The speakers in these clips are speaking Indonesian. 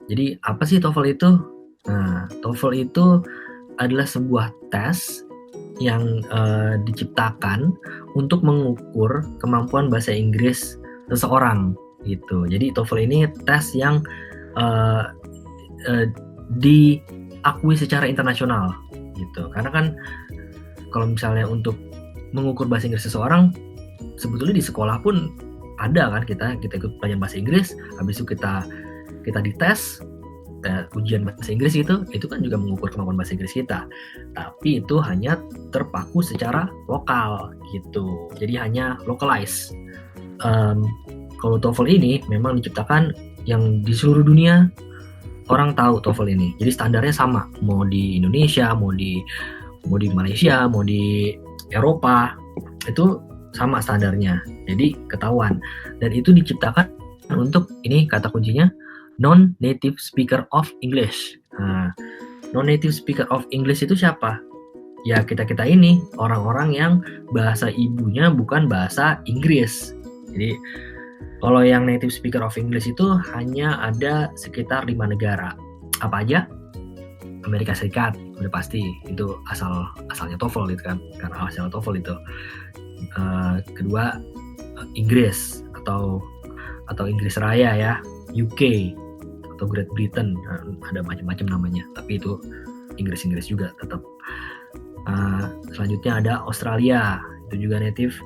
Jadi apa sih TOEFL itu? Nah, TOEFL itu adalah sebuah tes yang diciptakan untuk mengukur kemampuan bahasa Inggris seseorang gitu. Jadi TOEFL ini tes yang diakui secara internasional gitu. Karena kan kalau misalnya untuk mengukur bahasa Inggris seseorang, sebetulnya di sekolah pun ada kan, kita ikut pelajaran bahasa Inggris, habis itu kita dites, ujian bahasa Inggris itu kan juga mengukur kemampuan bahasa Inggris kita. Tapi itu hanya terpaku secara lokal gitu. Jadi hanya localize. Kalau TOEFL ini memang diciptakan yang di seluruh dunia orang tahu TOEFL ini. Jadi standarnya sama, mau di Indonesia, mau di Malaysia, mau di Eropa, itu sama standarnya. Jadi ketahuan. Dan itu diciptakan untuk, ini kata kuncinya, non-native speaker of English. Nah, non-native speaker of English itu siapa? Ya kita-kita ini, orang-orang yang bahasa ibunya bukan bahasa Inggris. Jadi kalau yang native speaker of English itu hanya ada sekitar 5 negara. Apa aja? Amerika Serikat, udah pasti. Itu asalnya TOEFL gitu kan, karena asal TOEFL itu. Kedua, Inggris atau Inggris Raya ya, UK atau Great Britain, ada macam-macam namanya, tapi itu Inggris juga tetap. Selanjutnya ada Australia, itu juga native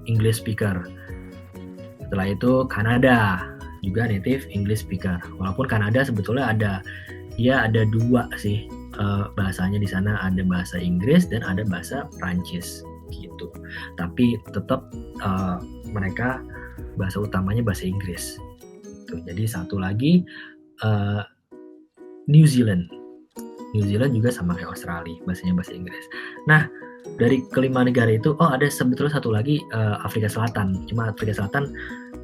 English speaker. Setelah itu Kanada, juga native English speaker. Walaupun Kanada sebetulnya ada dua sih bahasanya di sana, ada bahasa Inggris dan ada bahasa Prancis gitu. Tapi tetap mereka bahasa utamanya bahasa Inggris. Gitu. Jadi satu lagi New Zealand. New Zealand juga sama kayak Australia, bahasanya bahasa Inggris. Nah, dari kelima negara itu, ada sebetulnya satu lagi Afrika Selatan. Cuma Afrika Selatan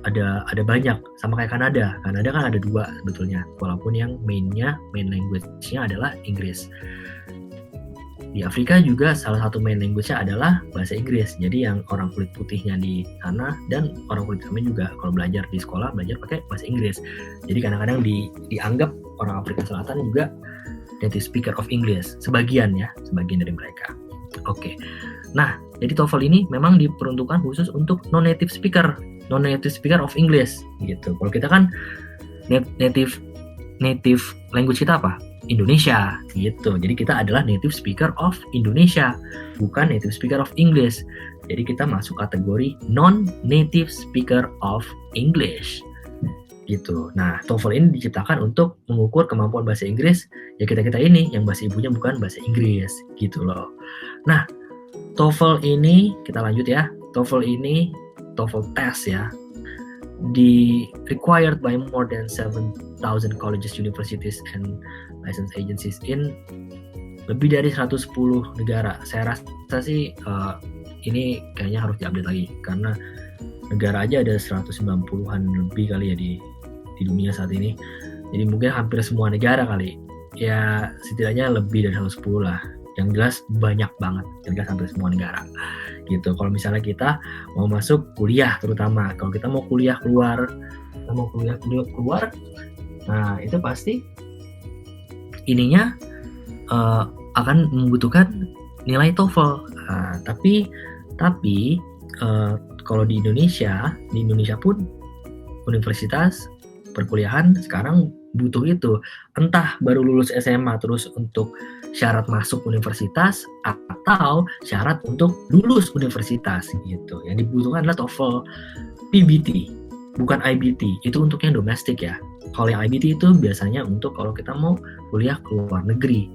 ada banyak, sama kayak Kanada. Kanada kan ada dua sebetulnya, walaupun yang main language-nya adalah Inggris. Di Afrika juga salah satu main language-nya adalah bahasa Inggris. Jadi yang orang kulit putihnya di sana dan orang kulit hitamnya juga kalau belajar di sekolah belajar pakai bahasa Inggris. Jadi kadang-kadang dianggap orang Afrika Selatan juga native speaker of English, sebagian dari mereka. Oke. Nah, jadi TOEFL ini memang diperuntukkan khusus untuk non-native speaker of English gitu. Kalau kita kan native language kita apa? Indonesia gitu. Jadi kita adalah native speaker of Indonesia, bukan native speaker of English. Jadi kita masuk kategori non-native speaker of English. Gitu. Nah, TOEFL ini diciptakan untuk mengukur kemampuan bahasa Inggris ya kita ini yang bahasa ibunya bukan bahasa Inggris gitu loh. Nah, TOEFL ini kita lanjut ya. TOEFL test ya, required by more than 7,000 colleges, universities, and license agencies in lebih dari 110 negara. Saya rasa sih ini kayaknya harus diupdate lagi karena negara aja ada 190-an lebih kali ya di dunia saat ini. Jadi mungkin hampir semua negara kali. Ya setidaknya lebih dari 110 lah. Yang jelas banyak banget, yang jelas hampir semua negara. Gitu. Kalau misalnya kita mau masuk kuliah, terutama kalau kita mau kuliah keluar, nah itu pasti ininya akan membutuhkan nilai TOEFL. Nah, tapi kalau di Indonesia pun universitas perkuliahan sekarang butuh itu. Entah baru lulus SMA terus untuk syarat masuk universitas atau syarat untuk lulus universitas gitu. Yang dibutuhkan adalah TOEFL PBT, bukan IBT. Itu untuk yang domestik ya. Kalau yang IBT itu biasanya untuk kalau kita mau kuliah ke luar negeri